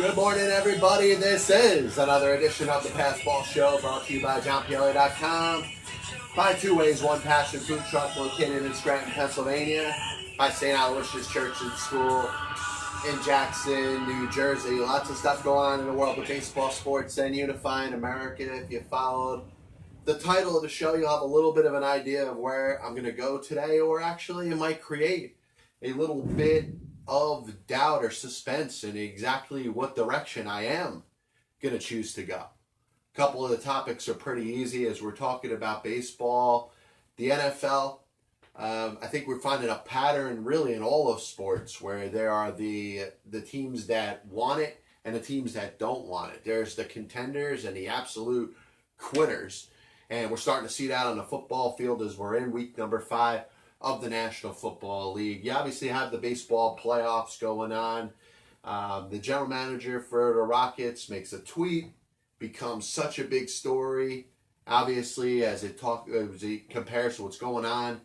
Good morning, everybody. This is another edition of the Passball Show brought to you by JohnPLA.com. By Two Ways, One Passion Food Truck located in Scranton, Pennsylvania. By St. Aloysius Church and School in Jackson, New Jersey. Lots of stuff going on in the world of baseball, sports, and unifying America. If you followed the title of the show, you'll have a little bit of an idea of where I'm going to go today, or actually it might create a little bit of doubt or suspense in exactly what direction I am going to choose to go. A couple of the topics are pretty easy as we're talking about baseball, the NFL. I think we're finding a pattern really in all of sports where there are the teams that want it and the teams that don't want it. There's the contenders and the absolute quitters. And we're starting to see that on the football field as we're in week number 5 of the National Football League. You obviously have the baseball playoffs going on. The general manager for the Rockets makes a tweet, becomes such a big story, obviously, as it compares to what's going on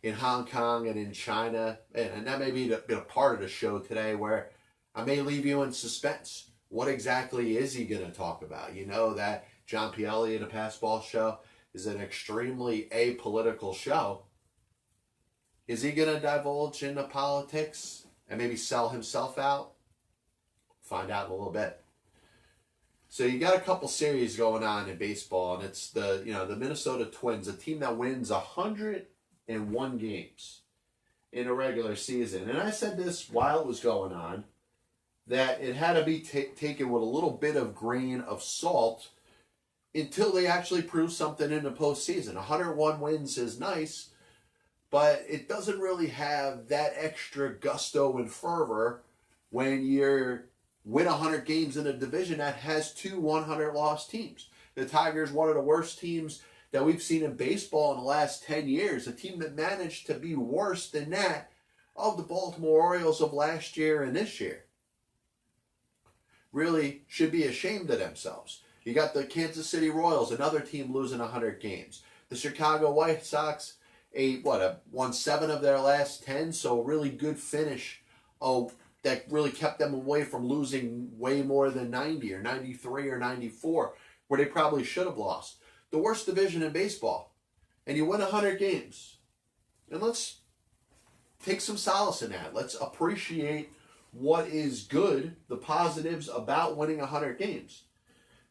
in Hong Kong and in China. And that may be a part of the show today where I may leave you in suspense. What exactly is he going to talk about? You know that John P. Elliott, a Passball Show, is an extremely apolitical show. Is he going to divulge into politics and maybe sell himself out? Find out in a little bit. So you got a couple series going on in baseball, and it's the Minnesota Twins, a team that wins 101 games in a regular season. And I said this while it was going on, that it had to be taken with a little bit of grain of salt until they actually prove something in the postseason. 101 wins is nice, but it doesn't really have that extra gusto and fervor when you're win 100 games in a division that has 2 100-loss teams. The Tigers, one of the worst teams that we've seen in baseball in the last 10 years. A team that managed to be worse than that of the Baltimore Orioles of last year and this year. Really should be ashamed of themselves. You got the Kansas City Royals, another team losing 100 games. The Chicago White Sox, won 7 of their last 10, so a really good finish that really kept them away from losing way more than 90 or 93 or 94, where they probably should have lost. The worst division in baseball. And you win 100 games. And let's take some solace in that. Let's appreciate what is good, the positives about winning 100 games.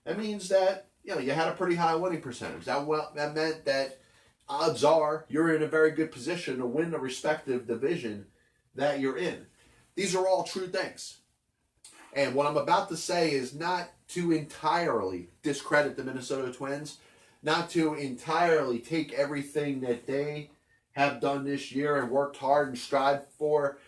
That means that you had a pretty high winning percentage. That meant that odds are you're in a very good position to win the respective division that you're in. These are all true things. And what I'm about to say is not to entirely discredit the Minnesota Twins, not to entirely take everything that they have done this year and worked hard and strived for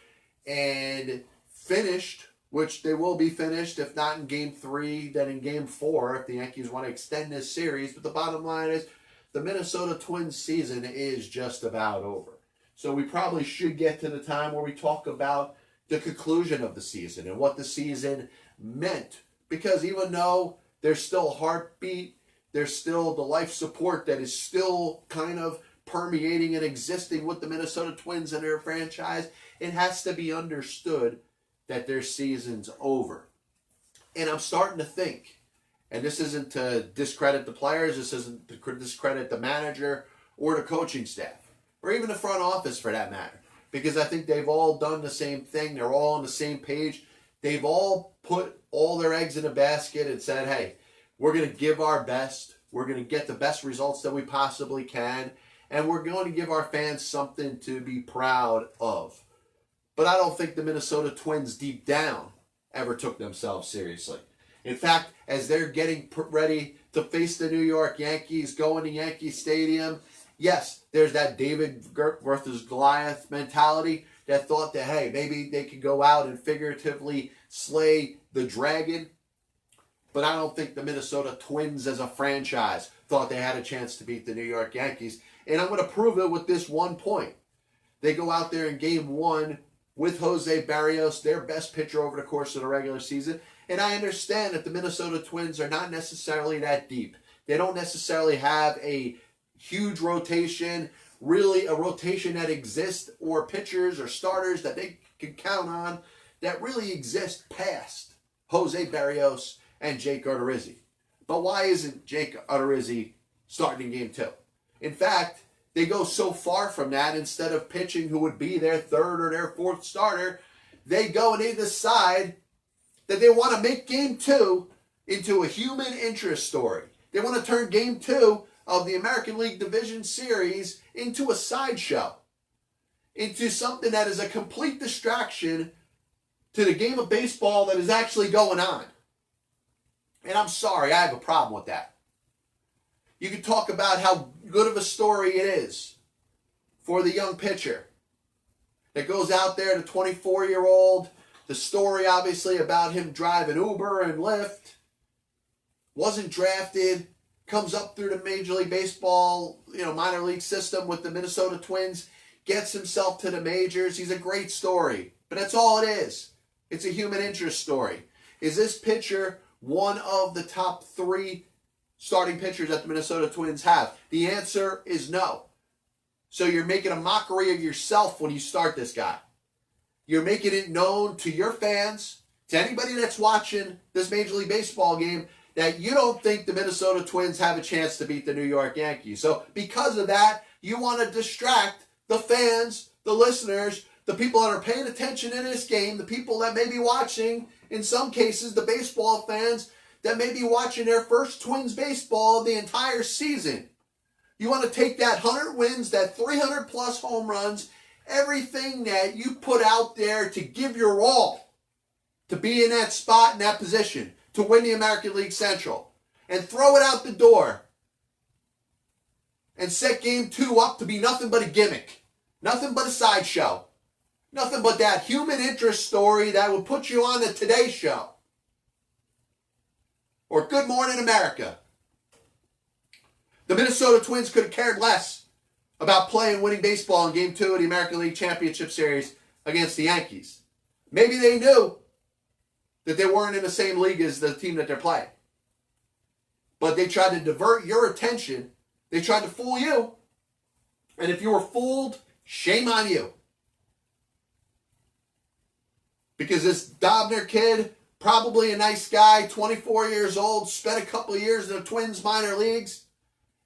and finished, which they will be finished, if not in Game 3, then in Game 4, if the Yankees want to extend this series. But the bottom line is, the Minnesota Twins season is just about over. So we probably should get to the time where we talk about the conclusion of the season and what the season meant. Because even though there's still heartbeat, there's still the life support that is still kind of permeating and existing with the Minnesota Twins and their franchise, it has to be understood that their season's over. And I'm starting to think, and this isn't to discredit the players, this isn't to discredit the manager or the coaching staff, or even the front office for that matter, because I think they've all done the same thing. They're all on the same page. They've all put all their eggs in a basket and said, hey, we're going to give our best. We're going to get the best results that we possibly can, and we're going to give our fans something to be proud of. But I don't think the Minnesota Twins deep down ever took themselves seriously. In fact, as they're getting ready to face the New York Yankees, going to Yankee Stadium, yes, there's that David versus Goliath mentality that thought that, hey, maybe they could go out and figuratively slay the dragon. But I don't think the Minnesota Twins as a franchise thought they had a chance to beat the New York Yankees. And I'm going to prove it with this one point. They go out there in Game 1 with Jose Barrios, their best pitcher over the course of the regular season. And I understand that the Minnesota Twins are not necessarily that deep. They don't necessarily have a huge rotation, really a rotation that exists, or pitchers or starters that they can count on that really exist past Jose Berrios, and Jake Odorizzi. But why isn't Jake Odorizzi starting in game 2? In fact, they go so far from that, instead of pitching who would be their third or their fourth starter, they go and they decide that they want to make game 2 into a human interest story. They want to turn game 2 of the American League Division Series into a sideshow, into something that is a complete distraction to the game of baseball that is actually going on. And I'm sorry, I have a problem with that. You can talk about how good of a story it is for the young pitcher that goes out there, the 24-year-old, the story obviously about him driving Uber and Lyft, wasn't drafted, comes up through the Major League Baseball, minor league system with the Minnesota Twins, gets himself to the majors. He's a great story, but that's all it is. It's a human interest story. Is this pitcher one of the top 3 starting pitchers that the Minnesota Twins have? The answer is no. So you're making a mockery of yourself when you start this guy. You're making it known to your fans, to anybody that's watching this Major League Baseball game, that you don't think the Minnesota Twins have a chance to beat the New York Yankees. So because of that, you want to distract the fans, the listeners, the people that are paying attention in this game, the people that may be watching, in some cases, the baseball fans that may be watching their first Twins baseball the entire season. You want to take that 100 wins, that 300 plus home runs, everything that you put out there to give your all, to be in that spot, in that position, to win the American League Central, and throw it out the door and set game 2 up to be nothing but a gimmick, nothing but a sideshow, nothing but that human interest story that would put you on the Today Show or Good Morning America. The Minnesota Twins could have cared less about playing winning baseball in game 2 of the American League Championship Series against the Yankees. Maybe they knew that they weren't in the same league as the team that they're playing. But they tried to divert your attention. They tried to fool you. And if you were fooled, shame on you. Because this Dobner kid, probably a nice guy, 24 years old, spent a couple of years in the Twins minor leagues.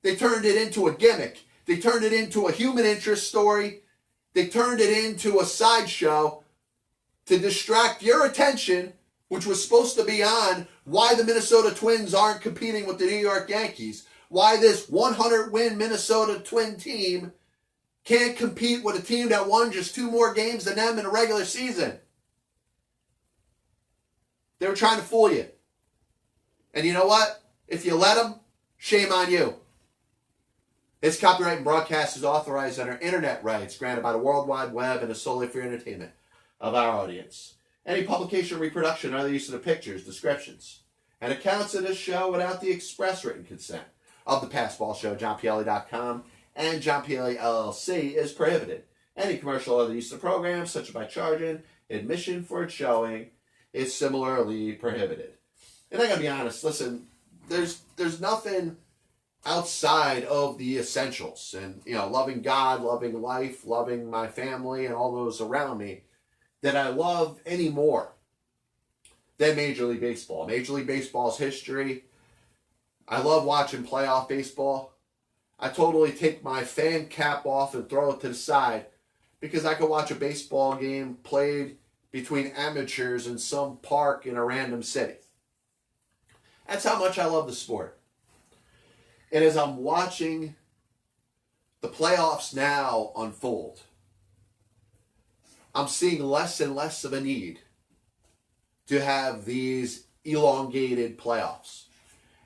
They turned it into a gimmick. They turned it into a human interest story. They turned it into a sideshow to distract your attention, which was supposed to be on why the Minnesota Twins aren't competing with the New York Yankees, why this 100-win Minnesota Twin team can't compete with a team that won just 2 more games than them in a regular season. They were trying to fool you. And you know what? If you let them, shame on you. This copyright and broadcast is authorized under internet rights granted by the World Wide Web and is solely for entertainment of our audience. Any publication or reproduction or the use of the pictures, descriptions, and accounts of this show without the express written consent of the Passball Show, JohnPielli.com, and John Pielli LLC is prohibited. Any commercial or the use of the program, such as by charging admission for its showing, is similarly prohibited. And I gotta be honest, listen, there's nothing outside of the essentials, and loving God, loving life, loving my family and all those around me, that I love any more than Major League Baseball. Major League Baseball's history. I love watching playoff baseball. I totally take my fan cap off and throw it to the side because I could watch a baseball game played between amateurs in some park in a random city. That's how much I love the sport. And as I'm watching the playoffs now unfold, I'm seeing less and less of a need to have these elongated playoffs.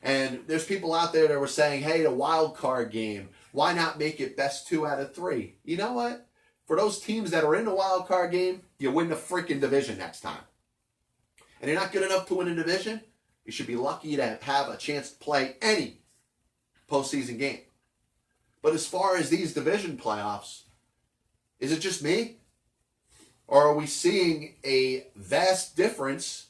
And there's people out there that were saying, hey, the wild card game, why not make it best 2 out of 3? You know what? For those teams that are in the wild card game, you win the freaking division next time. And you're not good enough to win a division, you should be lucky to have a chance to play any postseason game. But as far as these division playoffs, is it just me? Or are we seeing a vast difference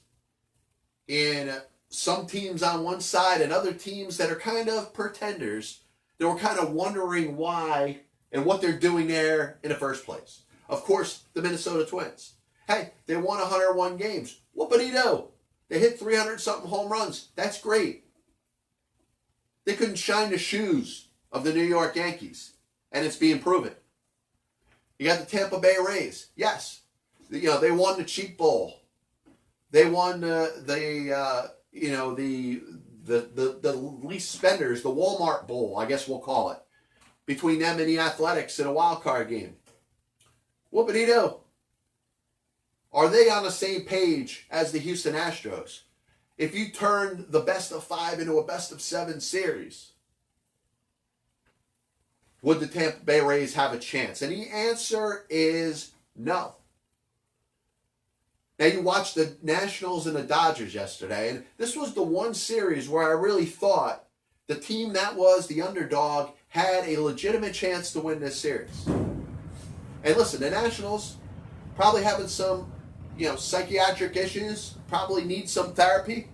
in some teams on one side and other teams that are kind of pretenders that we're kind of wondering why and what they're doing there in the first place? Of course, the Minnesota Twins. Hey, they won 101 games. Whoopity-do. They hit 300-something home runs. That's great. They couldn't shine the shoes of the New York Yankees, and it's being proven. You got the Tampa Bay Rays. Yes, they won the Cheap Bowl. They won the least spenders, the Walmart Bowl, I guess we'll call it, between them and the Athletics in a wild card game. Whoopity-doo. Are they on the same page as the Houston Astros? If you turn the best of 5 into a best of 7 series, would the Tampa Bay Rays have a chance? And the answer is no. Now, you watched the Nationals and the Dodgers yesterday, and this was the one series where I really thought the team that was the underdog had a legitimate chance to win this series. And listen, the Nationals probably having some, psychiatric issues, probably need some therapy.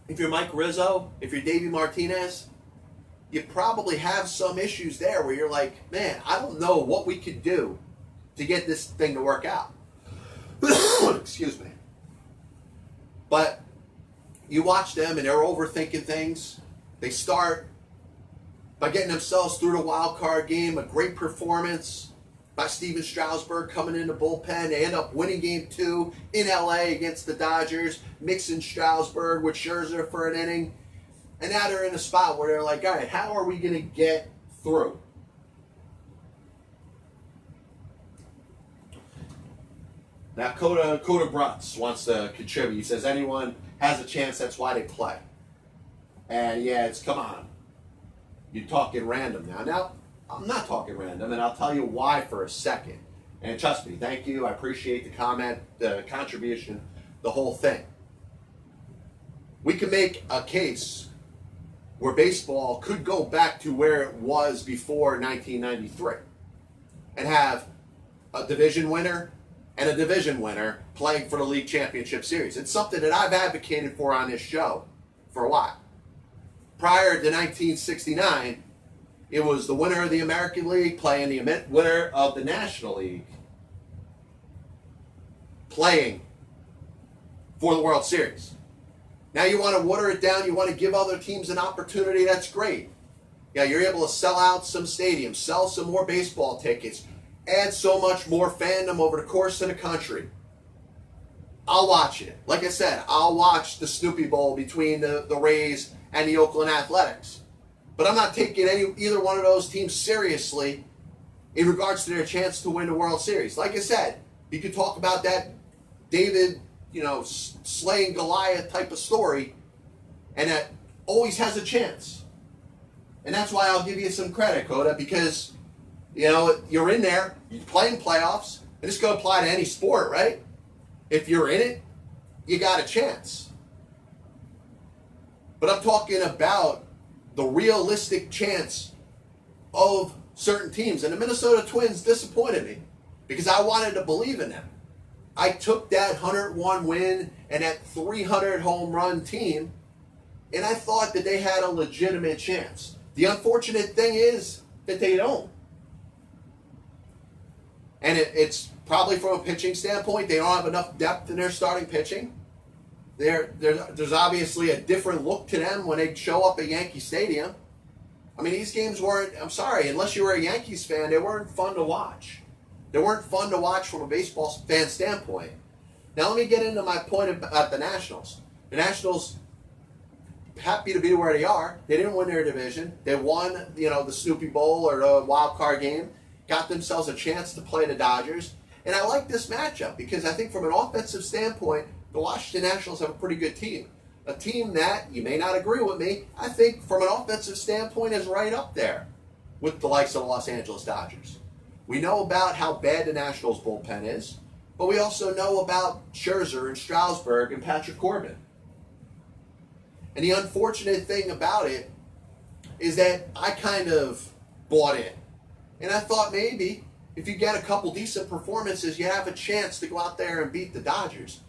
If you're Mike Rizzo, if you're Davey Martinez, you probably have some issues there where you're like, man, I don't know what we could do to get this thing to work out. Excuse me. But you watch them and they're overthinking things. They start by getting themselves through the wild card game, a great performance by Steven Strasburg coming in the bullpen. They end up winning game 2 in LA against the Dodgers, mixing Strasburg with Scherzer for an inning. And now they're in a spot where they're like, all right, how are we going to get through? Now, Coda Brutz wants to contribute. He says, anyone has a chance, that's why they play. And yeah, come on. You're talking random now. Now, I'm not talking random, and I'll tell you why for a second. And trust me, thank you. I appreciate the comment, the contribution, the whole thing. We can make a case where baseball could go back to where it was before 1993 and have a division winner and a division winner playing for the league championship series. It's something that I've advocated for on this show for a while. Prior to 1969, it was the winner of the American League playing the winner of the National League playing for the World Series. Now you want to water it down, you want to give other teams an opportunity, that's great. Yeah, you're able to sell out some stadiums, sell some more baseball tickets, add so much more fandom over the course of the country. I'll watch it. Like I said, I'll watch the Snoopy Bowl between the Rays and the Oakland Athletics. But I'm not taking either one of those teams seriously in regards to their chance to win the World Series. Like I said, you could talk about that David, slaying Goliath type of story, and that always has a chance. And that's why I'll give you some credit, Coda, because, you're in there, you're playing playoffs, and it's going to apply to any sport, right? If you're in it, you got a chance. But I'm talking about the realistic chance of certain teams. And the Minnesota Twins disappointed me because I wanted to believe in them. I took that 101 win and that 300 home run team, and I thought that they had a legitimate chance. The unfortunate thing is that they don't. And it's probably from a pitching standpoint, they don't have enough depth in their starting pitching. There's obviously a different look to them when they show up at Yankee Stadium. I mean, these games weren't, I'm sorry, unless you were a Yankees fan, they weren't fun to watch. They weren't fun to watch from a baseball fan standpoint. Now let me get into my point about the Nationals. The Nationals, happy to be where they are. They didn't win their division. They won, the Snoopy Bowl or the wild card game, got themselves a chance to play the Dodgers. And I like this matchup because I think from an offensive standpoint, the Washington Nationals have a pretty good team. A team that, you may not agree with me, I think from an offensive standpoint is right up there with the likes of the Los Angeles Dodgers. We know about how bad the Nationals bullpen is, but we also know about Scherzer and Strasburg and Patrick Corbin. And the unfortunate thing about it is that I kind of bought in. And I thought maybe if you get a couple decent performances, you have a chance to go out there and beat the Dodgers.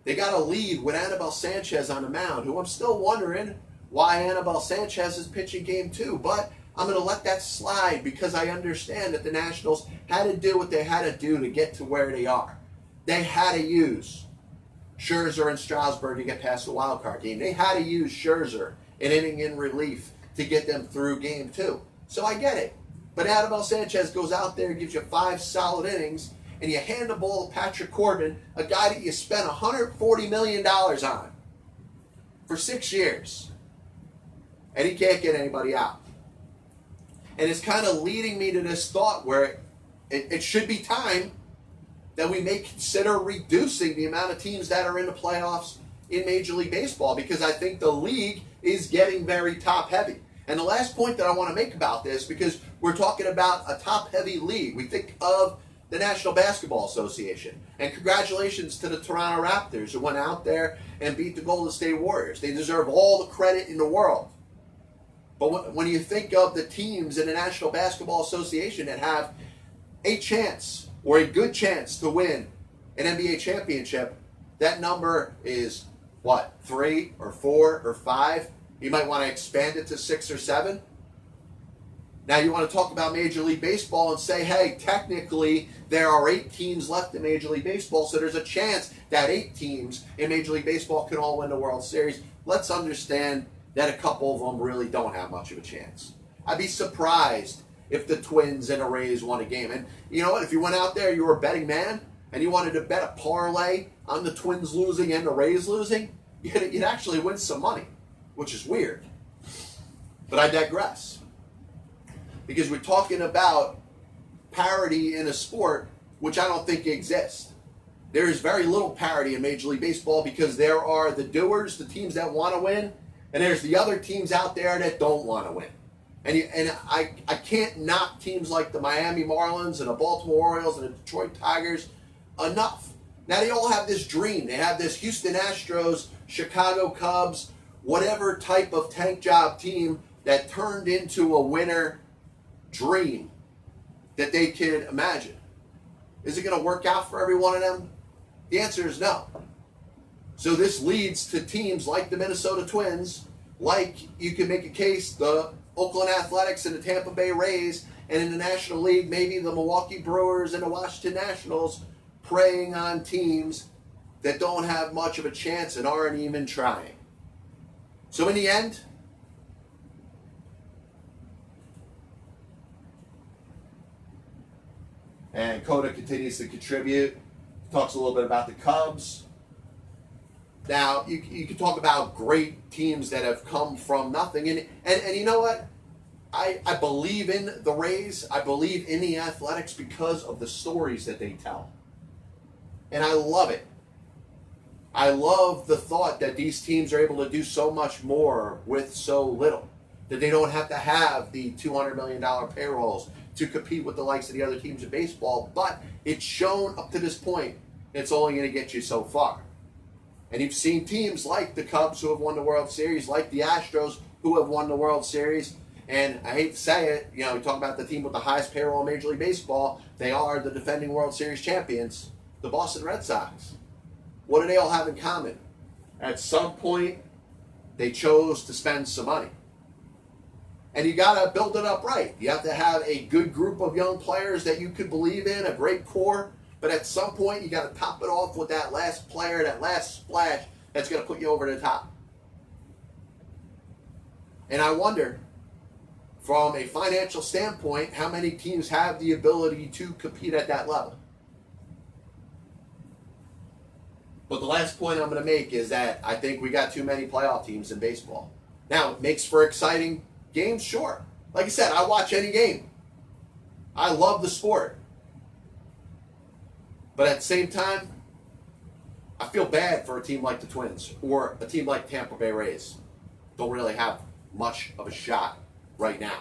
They got a lead with Anibal Sanchez on the mound, who I'm still wondering why Anibal Sanchez is pitching game 2. But I'm going to let that slide because I understand that the Nationals had to do what they had to do to get to where they are. They had to use Scherzer and Strasburg to get past the wild card game. They had to use Scherzer, an inning in relief, to get them through game 2. So I get it. But Adamel Sanchez goes out there, gives you 5 solid innings, and you hand the ball to Patrick Corbin, a guy that you spent $140 million on for 6 years. And he can't get anybody out. And it's kind of leading me to this thought where it should be time that we may consider reducing the amount of teams that are in the playoffs in Major League Baseball, because I think the league is getting very top-heavy. And the last point that I want to make about this, because we're talking about a top-heavy league, we think of the National Basketball Association. And congratulations to the Toronto Raptors who went out there and beat the Golden State Warriors. They deserve all the credit in the world. But when you think of the teams in the National Basketball Association that have a chance or a good chance to win an NBA championship, that number is what, 3 or 4 or 5? You might want to expand it to 6 or 7. Now you want to talk about Major League Baseball and say, hey, technically there are 8 teams left in Major League Baseball, so there's a chance that 8 teams in Major League Baseball can all win the World Series. Let's understand that a couple of them really don't have much of a chance. I'd be surprised if the Twins and the Rays won a game. And you know what? If you went out there, you were a betting man, and you wanted to bet a parlay on the Twins losing and the Rays losing, you'd actually win some money, which is weird. But I digress. Because we're talking about parity in a sport which I don't think exists. There is very little parity in Major League Baseball because there are the doers, the teams that want to win, and there's the other teams out there that don't want to win. And I can't knock teams like the Miami Marlins and the Baltimore Orioles and the Detroit Tigers enough. Now they all have this dream. They have this Houston Astros, Chicago Cubs, whatever type of tank job team that turned into a winner dream that they could imagine. Is it going to work out for every one of them? The answer is no. So this leads to teams like the Minnesota Twins, like you can make a case, the Oakland Athletics and the Tampa Bay Rays, and in the National League, maybe the Milwaukee Brewers and the Washington Nationals, preying on teams that don't have much of a chance and aren't even trying. So in the end, and Coda continues to contribute, talks a little bit about the Cubs. Now, you can talk about great teams that have come from nothing. And you know what? I believe in the Rays. I believe in the Athletics because of the stories that they tell. And I love it. I love the thought that these teams are able to do so much more with so little. That they don't have to have the $200 million payrolls to compete with the likes of the other teams in baseball. But it's shown up to this point, it's only going to get you so far. And you've seen teams like the Cubs who have won the World Series, like the Astros who have won the World Series. And I hate to say it, you know, we talk about the team with the highest payroll in Major League Baseball. They are the defending World Series champions, the Boston Red Sox. What do they all have in common? At some point, they chose to spend some money. And you got to build it up right. You have to have a good group of young players that you could believe in, a great core. But at some point, you got to top it off with that last player, that last splash that's going to put you over the top. And I wonder, from a financial standpoint, how many teams have the ability to compete at that level. But the last point I'm going to make is that I think we got too many playoff teams in baseball. Now, it makes for exciting games, sure. Like I said, I watch any game. I love the sport. But at the same time, I feel bad for a team like the Twins or a team like Tampa Bay Rays. Don't really have much of a shot right now.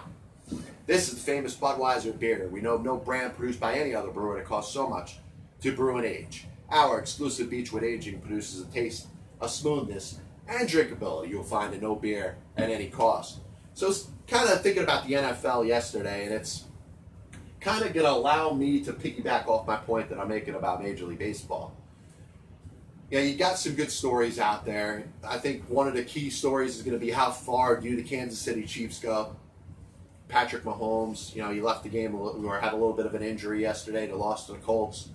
This is the famous Budweiser beer. We know of no brand produced by any other brewer that costs so much to brew and age. Our exclusive Beechwood aging produces a taste, a smoothness, and drinkability you'll find in no beer at any cost. So it's kind of thinking about the NFL yesterday, and it's kind of going to allow me to piggyback off my point that I'm making about Major League Baseball. Yeah, you got some good stories out there. I think one of the key stories is going to be how far do the Kansas City Chiefs go. Patrick Mahomes, you know, he left the game or had a little bit of an injury yesterday. They lost to the Colts.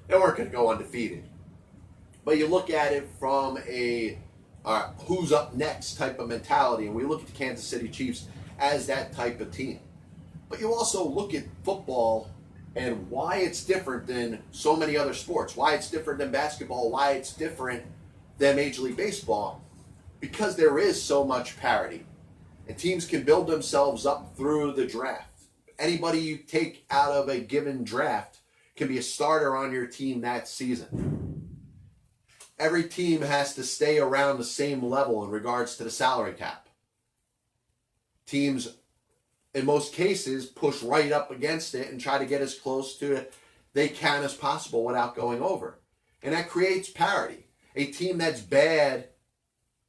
They weren't going to go undefeated. But you look at it from a who's up next type of mentality, and we look at the Kansas City Chiefs as that type of team. But you also look at football and why it's different than so many other sports, why it's different than basketball, why it's different than Major League Baseball, because there is so much parity. And teams can build themselves up through the draft. Anybody you take out of a given draft can be a starter on your team that season. Every team has to stay around the same level in regards to the salary cap. Teams, in most cases, push right up against it and try to get as close to it they can as possible without going over. And that creates parity. A team that's bad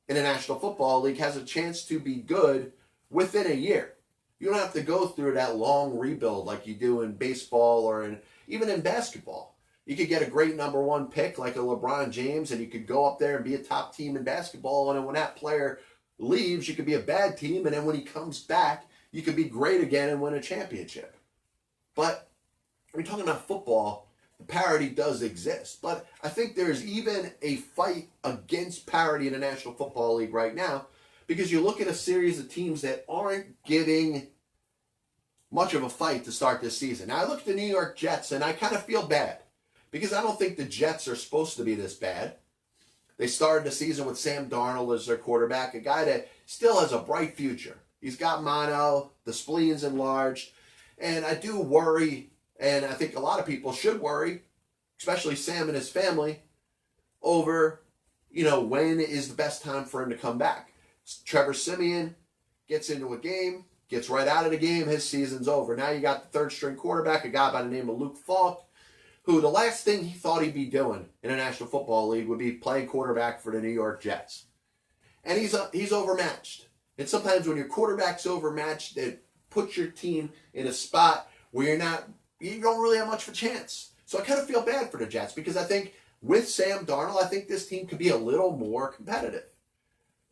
in the National Football League has a chance to be good within a year. You don't have to go through that long rebuild like you do in baseball or even in basketball. You could get a great number one pick like a LeBron James, and you could go up there and be a top team in basketball, and then when that player leaves, you could be a bad team, and then when he comes back, you could be great again and win a championship. But when you're talking about football, the parity does exist. But I think there's even a fight against parity in the National Football League right now, because you look at a series of teams that aren't giving much of a fight to start this season. Now, I look at the New York Jets, and I kind of feel bad, because I don't think the Jets are supposed to be this bad. They started the season with Sam Darnold as their quarterback, a guy that still has a bright future. He's got mono, the spleen's enlarged, and I do worry, and I think a lot of people should worry, especially Sam and his family, over, when is the best time for him to come back. Trevor Siemian gets into a game, gets right out of the game, his season's over. Now you got the third string quarterback, a guy by the name of Luke Falk, who the last thing he thought he'd be doing in the National Football League would be playing quarterback for the New York Jets. And he's overmatched. And sometimes when your quarterback's overmatched, it puts your team in a spot where you don't really have much of a chance. So I kind of feel bad for the Jets, because I think with Sam Darnold, I think this team could be a little more competitive.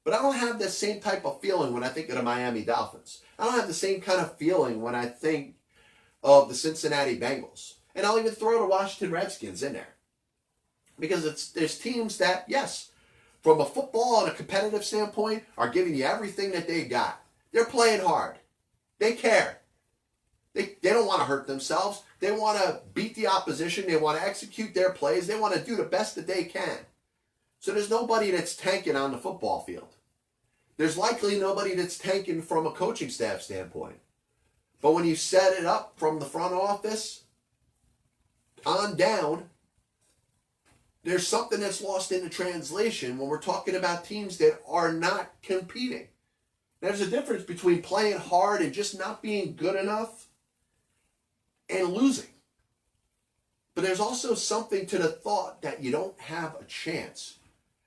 But I don't have the same type of feeling when I think of the Miami Dolphins. I don't have the same kind of feeling when I think of the Cincinnati Bengals. And I'll even throw the Washington Redskins in there. Because there's teams that, yes, from a football and a competitive standpoint, are giving you everything that they got. They're playing hard. They care. They don't want to hurt themselves. They want to beat the opposition. They want to execute their plays. They want to do the best that they can. So there's nobody that's tanking on the football field. There's likely nobody that's tanking from a coaching staff standpoint. But when you set it up from the front office on down, there's something that's lost in the translation when we're talking about teams that are not competing. There's a difference between playing hard and just not being good enough and losing. But there's also something to the thought that you don't have a chance.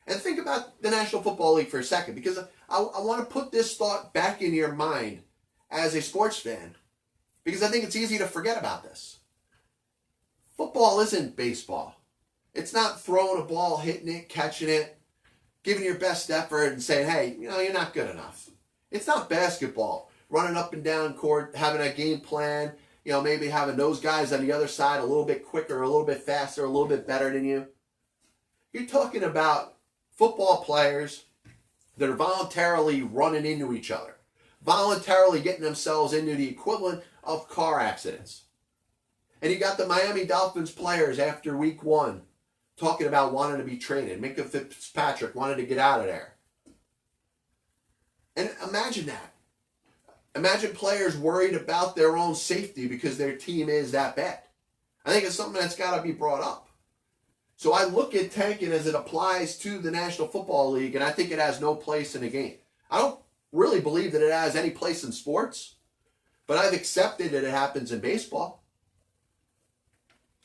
And think about the National Football League for a second, because I want to put this thought back in your mind as a sports fan, because I think it's easy to forget about this. Football isn't baseball. It's not throwing a ball, hitting it, catching it, giving your best effort and saying, hey, you're not good enough. It's not basketball. Running up and down court, having a game plan, maybe having those guys on the other side a little bit quicker, a little bit faster, a little bit better than you. You're talking about football players that are voluntarily running into each other, voluntarily getting themselves into the equivalent of car accidents. And you got the Miami Dolphins players after week 1 talking about wanting to be traded. Minka Fitzpatrick wanted to get out of there. And imagine that. Imagine players worried about their own safety because their team is that bad. I think it's something that's got to be brought up. So I look at tanking as it applies to the National Football League, and I think it has no place in the game. I don't really believe that it has any place in sports, but I've accepted that it happens in baseball.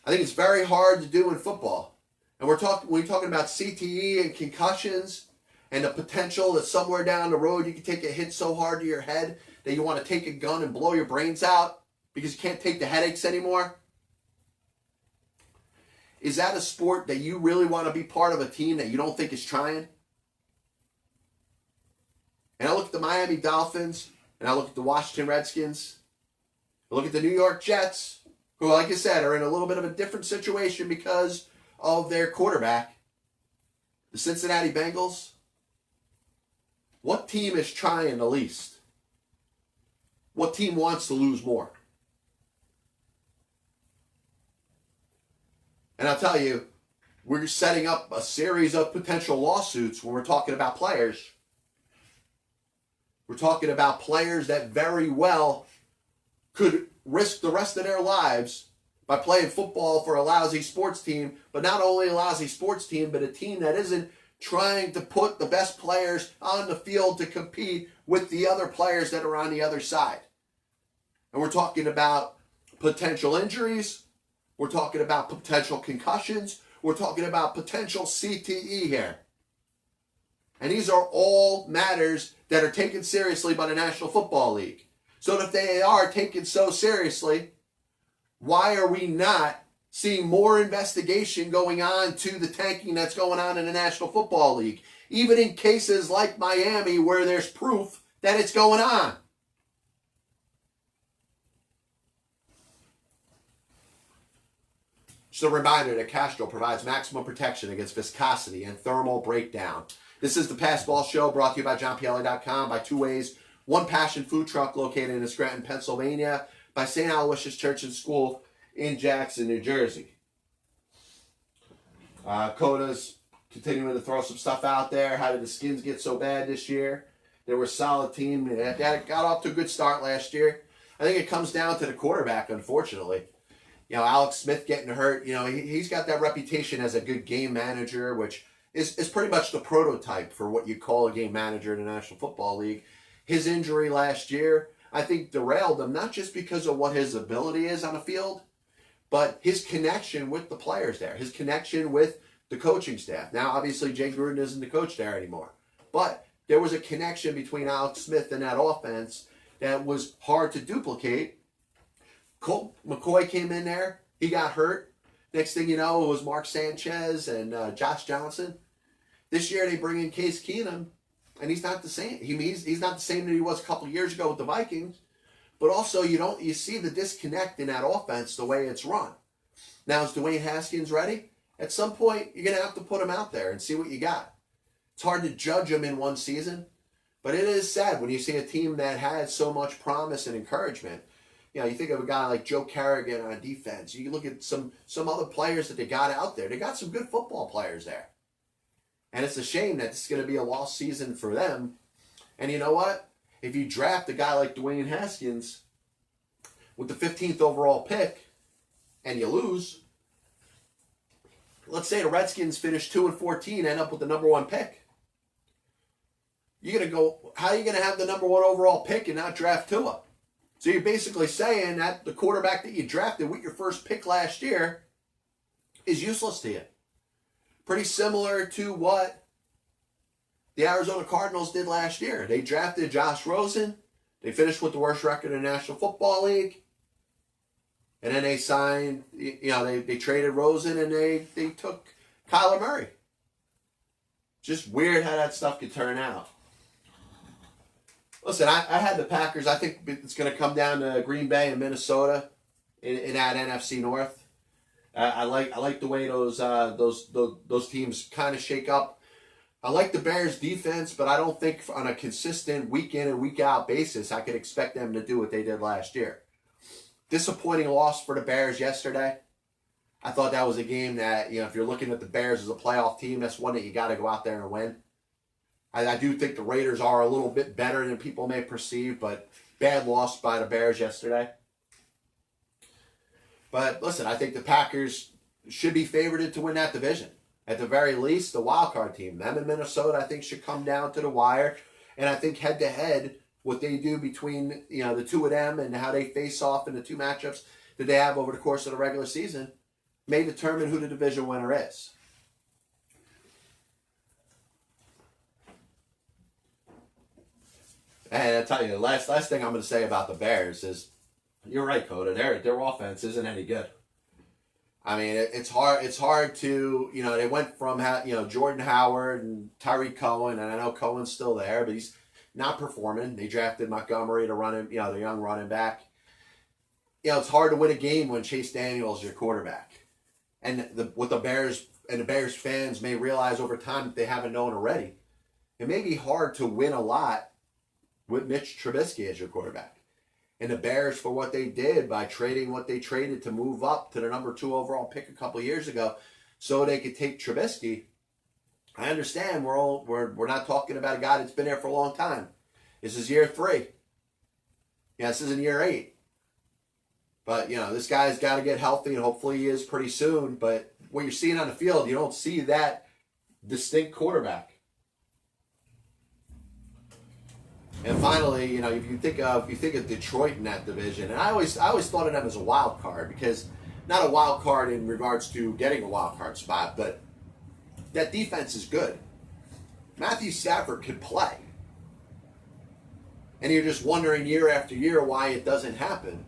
I think it's very hard to do in football. And we're talking about CTE and concussions and the potential that somewhere down the road you can take a hit so hard to your head that you want to take a gun and blow your brains out because you can't take the headaches anymore. Is that a sport that you really want to be part of a team that you don't think is trying? And I look at the Miami Dolphins, and I look at the Washington Redskins, I look at the New York Jets, who, like I said, are in a little bit of a different situation because of their quarterback. The Cincinnati Bengals, what team is trying the least? What team wants to lose more? And I'll tell you, we're setting up a series of potential lawsuits when we're talking about players. We're talking about players that very well could risk the rest of their lives by playing football for a lousy sports team, but not only a lousy sports team, but a team that isn't trying to put the best players on the field to compete with the other players that are on the other side. And we're talking about potential injuries. We're talking about potential concussions. We're talking about potential CTE here. And these are all matters that are taken seriously by the National Football League. So if they are taken so seriously, why are we not seeing more investigation going on to the tanking that's going on in the National Football League? Even in cases like Miami where there's proof that it's going on. Just a reminder that Castrol provides maximum protection against viscosity and thermal breakdown. This is the Passball Show, brought to you by JohnPielli.com, by Two Ways, One Passion Food Truck located in Scranton, Pennsylvania, by St. Aloysius Church and School in Jackson, New Jersey. Coda's continuing to throw some stuff out there. How did the Skins get so bad this year? They were a solid team. They got off to a good start last year. I think it comes down to the quarterback, unfortunately. Alex Smith getting hurt, he's got that reputation as a good game manager, which is pretty much the prototype for what you call a game manager in the National Football League. His injury last year, I think, derailed him, not just because of what his ability is on the field, but his connection with the players there, his connection with the coaching staff. Now, obviously, Jay Gruden isn't the coach there anymore, but there was a connection between Alex Smith and that offense that was hard to duplicate. Colt McCoy came in there. He got hurt. Next thing you know, it was Mark Sanchez and Josh Johnson. This year they bring in Case Keenum, and he's not the same. He's not the same that he was a couple of years ago with the Vikings. But also you see the disconnect in that offense the way it's run. Now, is Dwayne Haskins ready? At some point, you're going to have to put him out there and see what you got. It's hard to judge him in one season, but it is sad when you see a team that had so much promise and encouragement. You think of a guy like Joe Carrigan on defense. You look at some other players that they got out there. They got some good football players there. And it's a shame that it's going to be a lost season for them. And you know what? If you draft a guy like Dwayne Haskins with the 15th overall pick and you lose, let's say the Redskins finish 2-14, end up with the number 1 pick. You're going to go, how are you going to have the number 1 overall pick and not draft Tua? So you're basically saying that the quarterback that you drafted with your first pick last year is useless to you. Pretty similar to what the Arizona Cardinals did last year. They drafted Josh Rosen. They finished with the worst record in the National Football League. And then they signed, they traded Rosen and they took Kyler Murray. Just weird how that stuff could turn out. Listen, I had the Packers. I think it's going to come down to Green Bay and Minnesota in that NFC North. I like the way those teams kind of shake up. I like the Bears' defense, but I don't think on a consistent week in and week out basis I could expect them to do what they did last year. Disappointing loss for the Bears yesterday. I thought that was a game that, if you're looking at the Bears as a playoff team, that's one that you got to go out there and win. I do think the Raiders are a little bit better than people may perceive, but bad loss by the Bears yesterday. But listen, I think the Packers should be favored to win that division. At the very least, the wild card team, them and Minnesota, I think should come down to the wire. And I think head to head, what they do between the two of them and how they face off in the two matchups that they have over the course of the regular season may determine who the division winner is. And I tell you, the last thing I'm going to say about the Bears is, you're right, Coda. Their offense isn't any good. I mean, it's hard to, they went from Jordan Howard and Tyreek Cohen, and I know Cohen's still there, but he's not performing. They drafted Montgomery to run him, the young running back. It's hard to win a game when Chase Daniel is your quarterback. And what the Bears and the Bears fans may realize over time that they haven't known already, it may be hard to win a lot with Mitch Trubisky as your quarterback. And the Bears, for what they did by trading what they traded to move up to the number 2 overall pick a couple of years ago so they could take Trubisky, I understand we're not talking about a guy that's been there for a long time. This is year 3. Yeah, this isn't year 8. But, this guy's got to get healthy, and hopefully he is pretty soon. But what you're seeing on the field, you don't see that distinct quarterback. And finally, if you think of Detroit in that division, and I always thought of them as a wild card, because not a wild card in regards to getting a wild card spot, but that defense is good. Matthew Stafford could play. And you're just wondering year after year why it doesn't happen.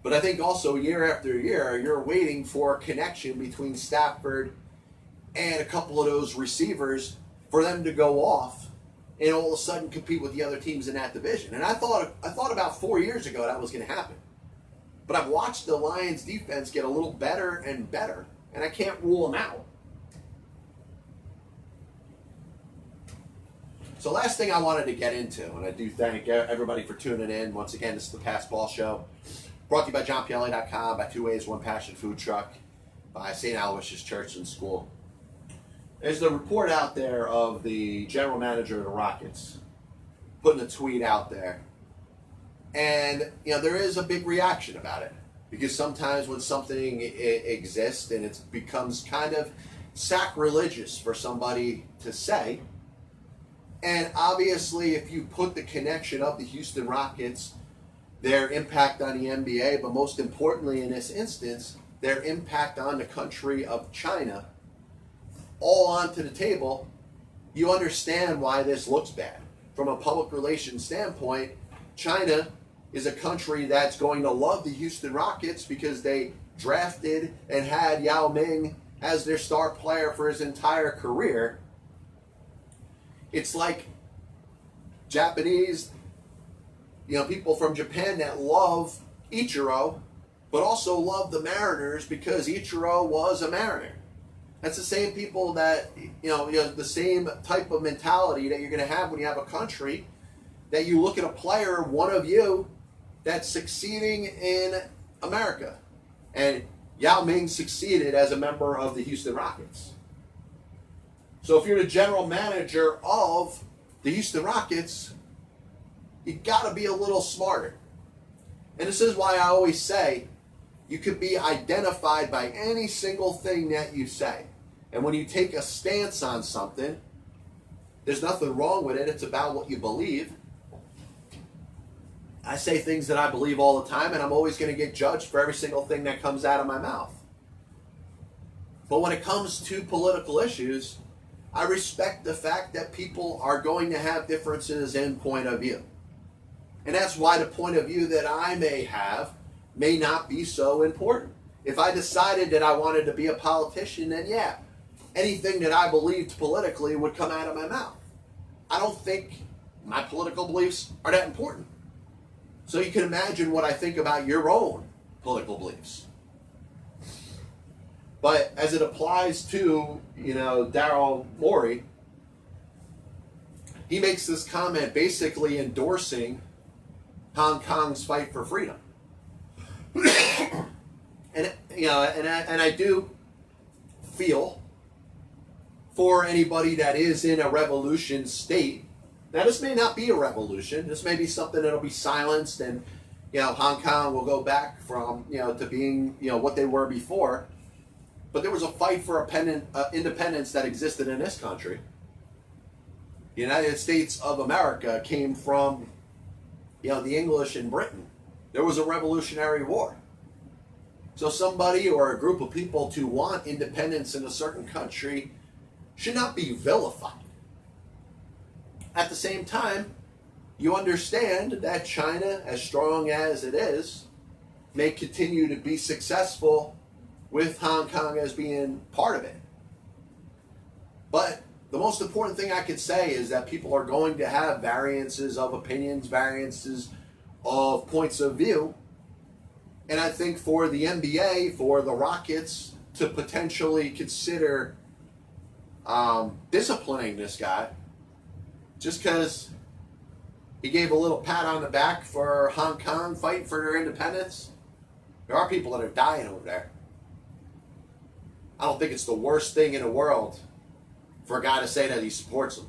But I think also year after year, you're waiting for a connection between Stafford and a couple of those receivers for them to go off and all of a sudden compete with the other teams in that division. And I thought about 4 years ago that was going to happen. But I've watched the Lions defense get a little better and better, and I can't rule them out. So last thing I wanted to get into, and I do thank everybody for tuning in. Once again, this is the Pass Ball Show, brought to you by JohnPielli.com, by Two Ways, One Passion Food Truck, by St. Aloysius Church and School. There's the report out there of the general manager of the Rockets putting a tweet out there. And, there is a big reaction about it. Because sometimes when something exists and it becomes kind of sacrilegious for somebody to say, and obviously if you put the connection of the Houston Rockets, their impact on the NBA, but most importantly in this instance, their impact on the country of China, all onto the table, you understand why this looks bad. From a public relations standpoint, China is a country that's going to love the Houston Rockets because they drafted and had Yao Ming as their star player for his entire career. It's like Japanese, people from Japan that love Ichiro, but also love the Mariners because Ichiro was a Mariner. That's the same people that, the same type of mentality that you're going to have when you have a country that you look at a player, one of you, that's succeeding in America. And Yao Ming succeeded as a member of the Houston Rockets. So if you're the general manager of the Houston Rockets, you got to be a little smarter. And this is why I always say you could be identified by any single thing that you say. And when you take a stance on something, there's nothing wrong with it. It's about what you believe. I say things that I believe all the time, and I'm always going to get judged for every single thing that comes out of my mouth. But when it comes to political issues, I respect the fact that people are going to have differences in point of view. And that's why the point of view that I may have may not be so important. If I decided that I wanted to be a politician, then yeah, anything that I believed politically would come out of my mouth. I don't think my political beliefs are that important. So you can imagine what I think about your own political beliefs. But as it applies to, Daryl Morey, he makes this comment basically endorsing Hong Kong's fight for freedom. And I do feel for anybody that is in a revolution state. Now, this may not be a revolution. This may be something that'll be silenced, and Hong Kong will go back from to being what they were before. But there was a fight for independence that existed in this country. The United States of America came from the English in Britain. There was a Revolutionary War. So somebody or a group of people to want independence in a certain country should not be vilified. At the same time, you understand that China, as strong as it is, may continue to be successful with Hong Kong as being part of it. But the most important thing I could say is that people are going to have variances of opinions, variances of points of view. And I think for the NBA, for the Rockets to potentially consider disciplining this guy just because he gave a little pat on the back for Hong Kong fighting for their independence. There are people that are dying over there. I don't think it's the worst thing in the world for a guy to say that he supports them.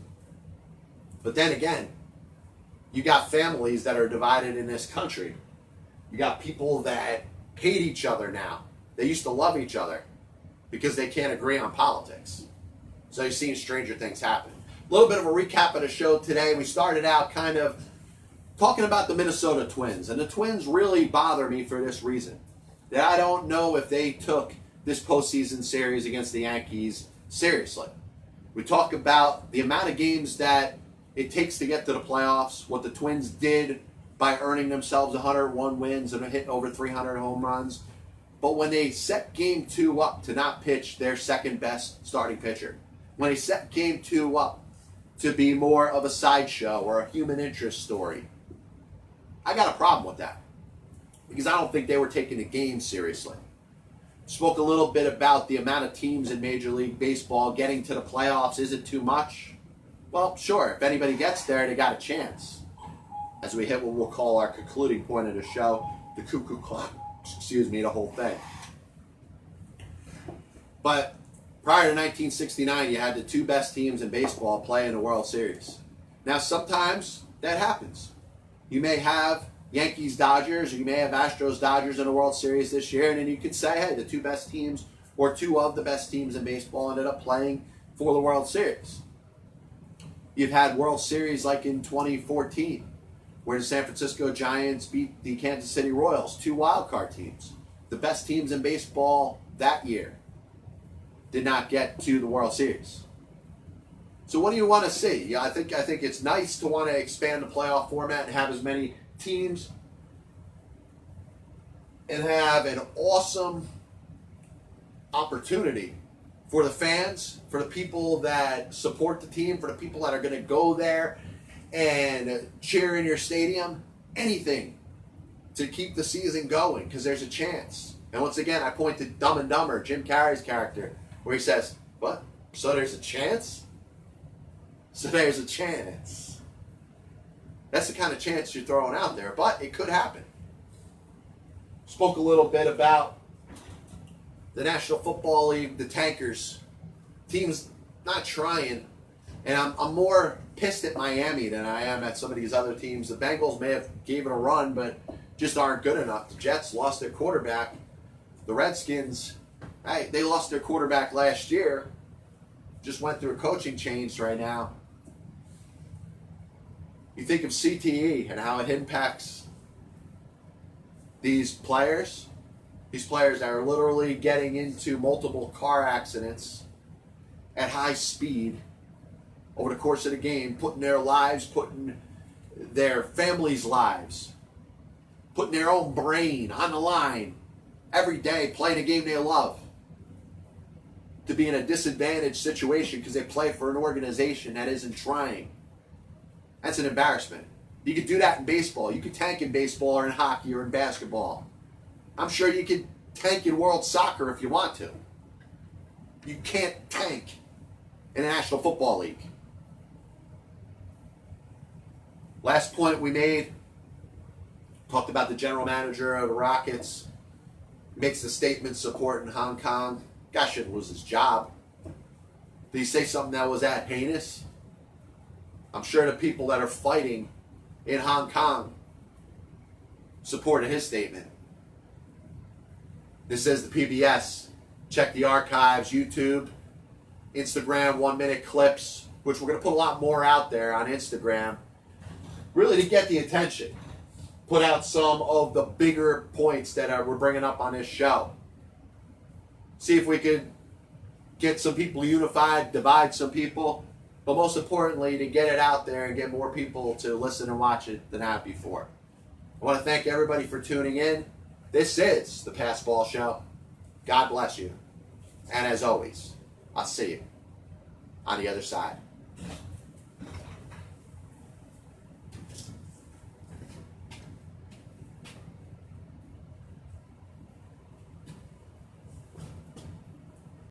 But then again, you got families that are divided in this country. You got people that hate each other now. They used to love each other because they can't agree on politics. So you've seen stranger things happen. A little bit of a recap of the show today. We started out kind of talking about the Minnesota Twins. And the Twins really bother me for this reason. That I don't know if they took this postseason series against the Yankees seriously. We talk about the amount of games that it takes to get to the playoffs, what the Twins did by earning themselves 101 wins and hitting over 300 home runs. But when they set Game 2 up to not pitch their second best starting pitcher, when they set Game 2 up to be more of a sideshow or a human interest story, I got a problem with that because I don't think they were taking the game seriously. Spoke a little bit about the amount of teams in Major League Baseball getting to the playoffs. Is it too much? Well, sure. If anybody gets there, they got a chance. As we hit what we'll call our concluding point of the show, the cuckoo clock, the whole thing. But prior to 1969, you had the two best teams in baseball play in the World Series. Now, sometimes that happens. You may have Yankees, Dodgers, or you may have Astros, Dodgers in the World Series this year, and then you could say, hey, the two best teams, or two of the best teams in baseball ended up playing for the World Series. You've had World Series like in 2014, where the San Francisco Giants beat the Kansas City Royals, two wild card teams. The best teams in baseball that year did not get to the World Series. So what do you want to see? Yeah, I think it's nice to want to expand the playoff format and have as many teams and have an awesome opportunity for the fans, for the people that support the team, for the people that are going to go there and cheer in your stadium, anything to keep the season going because there's a chance. And once again, I point to Dumb and Dumber, Jim Carrey's character, where he says, what? So there's a chance? So there's a chance. That's the kind of chance you're throwing out there, but it could happen. Spoke a little bit about the National Football League, the tankers. Teams not trying. And I'm more pissed at Miami than I am at some of these other teams. The Bengals may have gave it a run, but just aren't good enough. The Jets lost their quarterback. The Redskins, hey, they lost their quarterback last year. Just went through a coaching change right now. You think of CTE and how it impacts these players that are literally getting into multiple car accidents at high speed over the course of the game, putting their lives, putting their families' lives, putting their own brain on the line every day, playing a game they love, to be in a disadvantaged situation because they play for an organization that isn't trying. That's an embarrassment. You could do that in baseball. You could tank in baseball or in hockey or in basketball. I'm sure you could tank in world soccer if you want to. You can't tank in the National Football League. Last point we made, talked about the general manager of the Rockets, makes the statement supporting Hong Kong. Guy shouldn't lose his job. Did he say something that was that heinous? I'm sure the people that are fighting in Hong Kong supported his statement. This is the PBS. Check the archives, YouTube, Instagram, 1-minute clips, which we're going to put a lot more out there on Instagram, really to get the attention. Put out some of the bigger points that we're bringing up on this show. See if we could get some people unified, divide some people, but most importantly, to get it out there and get more people to listen and watch it than have before. I want to thank everybody for tuning in. This is the Pass Ball Show. God bless you. And as always, I'll see you on the other side.